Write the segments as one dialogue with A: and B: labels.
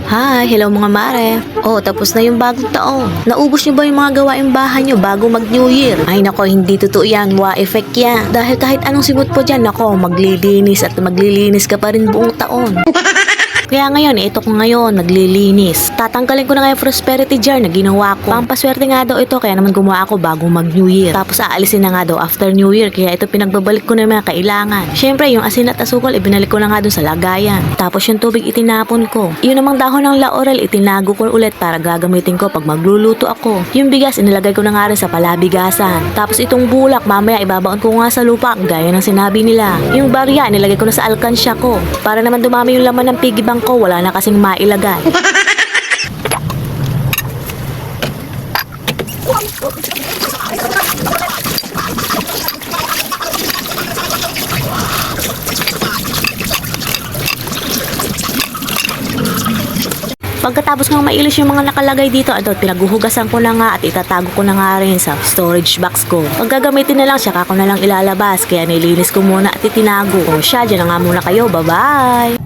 A: Hi, hello mga mare. Oh, tapos na yung bagong taon. Naubos niyo ba yung mga gawaing bahay niyo bago mag New Year? Ay nako, hindi totoo yan. Effect yan. Dahil kahit anong simot po dyan, nako, maglilinis at maglilinis ka pa rin buong taon. Kaya ngayon, ito ko ngayon, naglilinis. Tatanggalin ko na nga yung prosperity jar na ginawa ko. Pampaswerte nga daw ito, kaya naman gumawa ako bago mag New Year. Tapos aalisin na nga daw after New Year, kaya ito pinagbabalik ko na yung mga kailangan. Syempre, yung asin at asukal, ibinalik ko na nga dun sa lagayan. Tapos yung tubig itinapon ko. Yun namang dahon ng laurel, itinago ko ulit para gagamitin ko pag magluluto ako. Yung bigas, inilagay ko na nga rin sa palabigasan. Tapos itong bulak, mamaya ibabaon ko nga sa lupa, gaya ng sinabi nila. Yung barya, inilagay ko na sa alkansya ko. Para naman dumami yung laman ng piggy bank ko, wala na kasing mailagay. Pagkatapos ng mailis yung mga nakalagay dito, pinaguhugasan ko na nga at itatago ko na nga rin sa storage box ko. Pag gagamitin na lang, saka ko na lang ilalabas. Kaya nilinis ko muna at itinago. O siya, dyan na nga muna kayo. Bye-bye!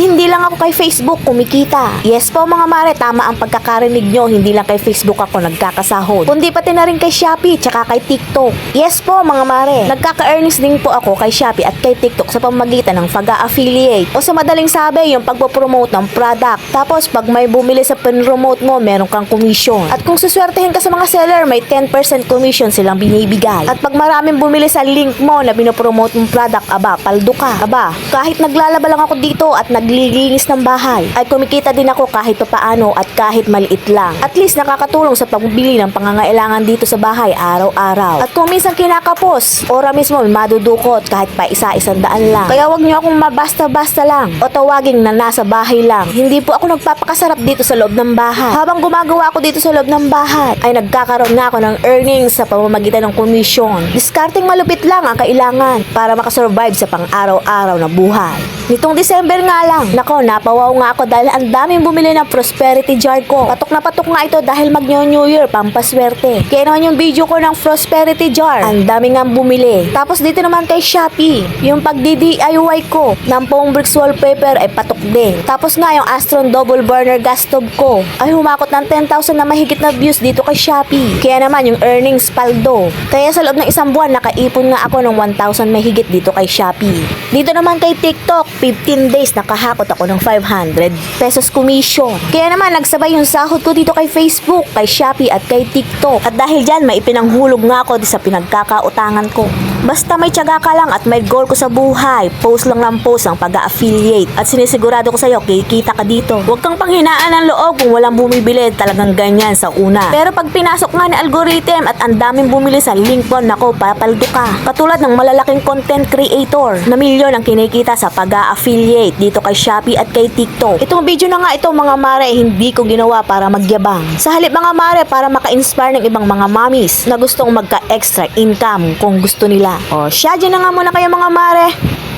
A: Hindi lang ako kay Facebook kumikita. Yes po mga mare, tama ang pagkakarinig nyo. Hindi lang kay Facebook ako nagkakasahod, kundi pati na rin kay Shopee tsaka kay TikTok. Yes po mga mare, nagkaka-earnings din po ako kay Shopee at kay TikTok sa pamamagitan ng pag-affiliate. O sa madaling sabi, yung pagpo-promote ng product. Tapos pag may bumili sa pin-promote mo, meron kang commission. At kung suswertehin ka sa mga seller, may 10% commission silang binibigay. At pag maraming bumili sa link mo na binopromote mong product, aba, paldo ka. Aba, kahit naglalaba lang ako dito at naglilinis ng bahay, ay kumikita din ako kahit papaano at kahit maliit lang. At least nakakatulong sa pagbili ng pangangailangan dito sa bahay araw-araw. At kung minsan kinakapos, ora mismo may madudukot kahit pa isa-100 lang. Kaya wag niyo akong mabasta-basta lang o tawagin na nasa bahay lang. Hindi po ako nagpapakasarap dito sa loob ng bahay. Habang gumagawa ako dito sa loob ng bahay, ay nagkakaroon na ako ng earnings sa pamamagitan ng komisyon. Discarding malupit lang ang kailangan para makasurvive sa pang-araw-araw na buhay. Nitong December nga lang, nako, napawaw nga ako dahil ang daming bumili ng prosperity jar ko. Patok na patok nga ito dahil mag-New Year, pampaswerte. Kaya naman yung video ko ng prosperity jar, ang daming nga bumili. Tapos dito naman kay Shopee, yung pag-DIY ko ng foam bricks wallpaper ay patok din. Tapos nga yung Astron double burner gas stove ko ay humakot ng 10,000 na mahigit na views dito kay Shopee. Kaya naman yung earnings paldo. Kaya sa loob ng isang buwan, nakaipon nga ako ng 1,000 mahigit dito kay Shopee. Dito naman kay TikTok, 15 days nakahakot ako ng 500 pesos commission. Kaya naman nagsabay yung sahod ko dito kay Facebook, kay Shopee at kay TikTok. At dahil dyan, may ipinanghulog nga ako sa pinagkakautangan ko. Basta may tiyaga ka lang at may goal ko sa buhay, post lang ng post ang pag-affiliate. At sinisigurado ko sa'yo, kikita ka dito. Huwag kang panghinaan ng loob kung walang bumibili, talagang ganyan sa una. Pero pag pinasok nga ni algorithm at ang daming bumili sa link mo, nako, papaldo ka. Katulad ng malalaking content creator na milyon ang kinikita sa pag-affiliate dito kay Shopee at kay TikTok. Itong video na nga ito mga mare, hindi ko ginawa para magyabang. Sa halip mga mare, para maka-inspire ng ibang mga mommies na gustong magka-extra income kung gusto nila. O siya, dyan na nga muna kayo mga mare.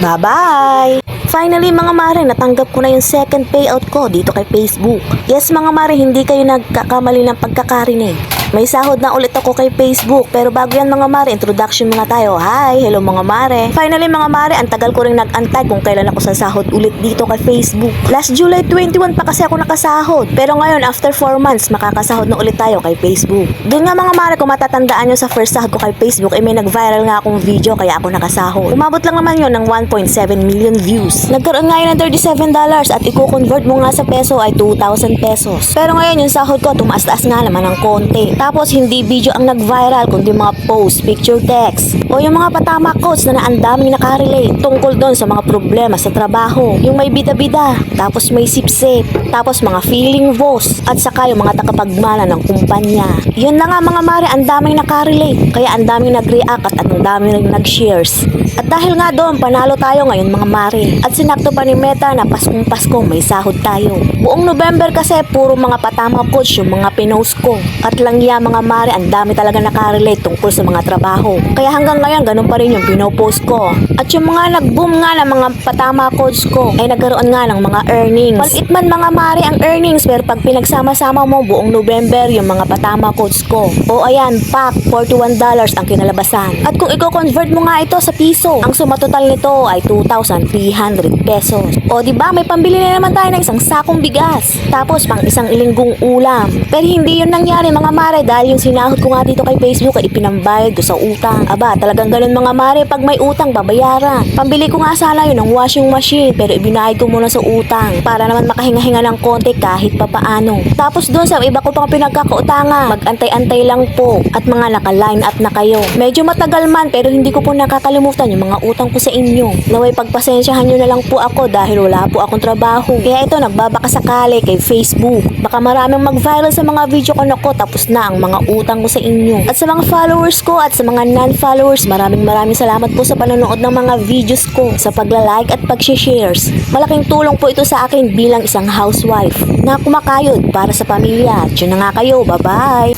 A: Bye-bye! Finally mga mare, natanggap ko na yung second payout ko dito kay Facebook. Yes mga mare, hindi kayo nagkakamali ng pagkakarinig. May sahod na ulit ako kay Facebook. Pero bago yan mga mare, introduction muna tayo. Hi, hello mga mare. Finally mga mare, ang tagal ko rin nag-antay kung kailan ako sasahod ulit dito kay Facebook. Last July 21 pa kasi ako nakasahod. Pero ngayon, after 4 months, makakasahod na ulit tayo kay Facebook. Doon nga mga mare, kung matatandaan nyo sa first sahod ko kay Facebook, may nag-viral nga akong video kaya ako nakasahod. Umabot lang naman yun ng 1.7 million views. Nagkaroon nga yun ng $37 at i-convert mo nga sa peso ay 2,000 pesos. Pero ngayon yung sahod ko tumaas-taas nga naman ng konti. Tapos hindi video ang nag-viral kundi mga post, picture, text o yung mga patama quotes na naandaming nakarelate tungkol doon sa mga problema sa trabaho. Yung may bida-bida, tapos may sip-sip, tapos mga feeling voice at saka yung mga takapagmana ng kumpanya. Yun na nga mga mare, ang daming nakarelate. Kaya ang daming nag-react at ang daming ring nag-shares. At dahil nga doon, panalo tayo ngayon mga mare. At sinakto pa ni Meta na Paskong Pasko may sahod tayo. Buong November kasi puro mga patama coach yung mga pinost ko. At langya mga mare, ang dami talaga nakarelate tungkol sa mga trabaho. Kaya hanggang ngayon, ganun pa rin yung pinopost ko. At yung mga nag-boom nga ng mga patama coach ko ay nagkaroon nga ng mga earnings. Maliit man mga mare ang earnings, pero pag pinagsama-sama mo buong November yung mga patama coach ko. O ayan, pak, $41 ang kinalabasan. At kung i-convert mo nga ito sa piso, ang suma total nito ay 2,300 pesos. O di ba may pambili na naman tayo ng isang sakong bigas. Tapos pang isang ilinggong ulam. Pero hindi yun nangyari mga mare dahil yung sinahod ko nga dito kay Facebook ay ipinambayad ko sa utang. Aba, talagang ganun mga mare, pag may utang babayaran. Pambili ko nga sana yun ng washing machine pero ibinayad ko muna sa utang para naman makahinga-hinga ng konti kahit papaano. Tapos doon sa iba ko pang pinagkakautangan, mag-antay-antay lang po at mga naka-line up na kayo. Medyo matagal man pero hindi ko po nakakalimutan yung mga utang ko sa inyo. Naway pagpasensyahan nyo na lang po ako dahil wala po akong trabaho. Kaya ito, nagbabaka sakali kay Facebook. Baka maraming mag-viral sa mga video ko nako tapos na ang mga utang ko sa inyo. At sa mga followers ko at sa mga non-followers, maraming salamat po sa panonood ng mga videos ko, sa pagla-like at pag-shares. Malaking tulong po ito sa akin bilang isang housewife na kumakayod para sa pamilya. Diyan na nga kayo. Bye-bye!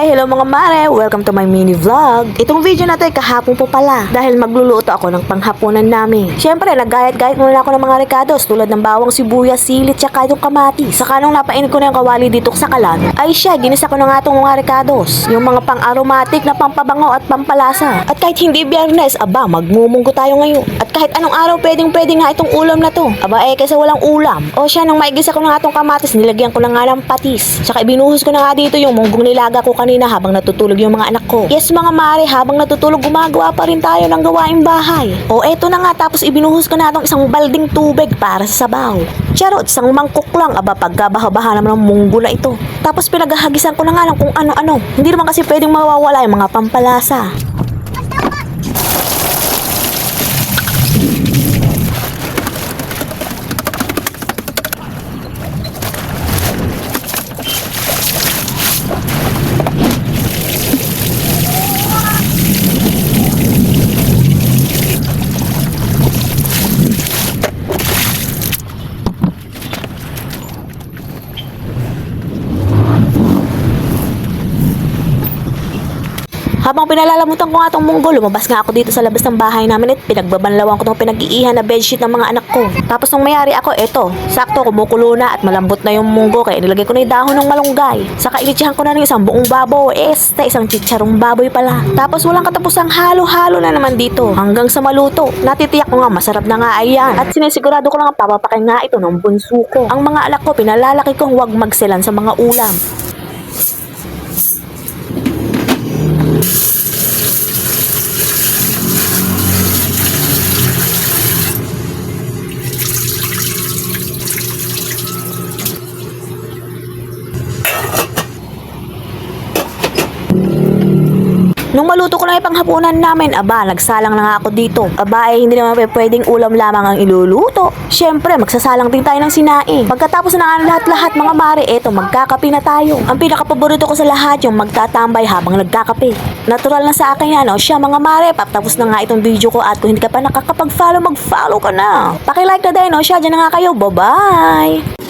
A: Hello mga mare! Welcome to my mini vlog. Itong video na to ay kahapon po pala dahil magluluto ako ng panghapunan namin. Siyempre, naggayat-gayat muna ako ng mga rekados tulad ng bawang, sibuyas, sili, tsaka yung kamati. Saka nung napainit ko na yung kawali dito sa kalan, ay siya, ginisa ko na nga itong mga rekados. Yung mga pang-aromatic na pampabango at pampalasa. At kahit hindi biyernes, aba, magmumunggo tayo ngayon. At kahit anong araw pwedeng-pwede nga itong ulam na to. Aba kasi walang ulam. O siya, nang maigisa ko na nga itong kamatis, nilagyan ko na nga ng patis. Tsaka ibinuhos ko na nga dito yung munggong nilaga ko kanina habang natutulog yung mga anak ko. Yes mga mare, habang natutulog gumagawa pa rin tayo ng gawaing bahay. O eto na nga, tapos ibinuhos ko na itong isang balding tubig para sa sabaw. Charot, isang mangkok lang, aba pagkabaha-baha naman ng munggo na ito. Tapos pinaghahagisan ko na nga lang kung ano-ano. Hindi naman kasi pwedeng mawawala yung mga pampalasa. Habang pinalalamutan ko nga itong munggo, lumabas nga ako dito sa labas ng bahay namin at pinagbabanlawan ko itong pinag-iihan na bedsheet ng mga anak ko. Tapos nung mayari ako, eto, sakto kumukulo na at malambot na yung munggo kaya nilagay ko na yung dahon ng malunggay. Saka initsahan ko na rin isang buong baboy, isang chicharong baboy pala. Tapos walang katapusang halo-halo na naman dito hanggang sa maluto. Natitiyak ko nga masarap na nga ayan at sinisigurado ko lang papapakin nga ito ng bunso ko. Ang mga anak ko pinalalaki kong huwag magselan sa mga ulam. Nung maluto ko na yung panghapunan namin, aba, nagsalang na nga ako dito. Aba, hindi naman pwedeng ulam lamang ang iluluto. Siyempre, magsasalang din tayo ng sinaing. Pagkatapos na nga lahat-lahat mga mare, eto, magkakape na tayo. Ang pinakapaborito ko sa lahat, yung magtatambay habang nagkakape. Natural na sa akin yan, o siya mga mare, tapos na nga itong video ko at kung hindi ka pa nakakapag-follow, mag-follow ka na. Paki-like na din, o siya, dyan na nga kayo. Bye-bye!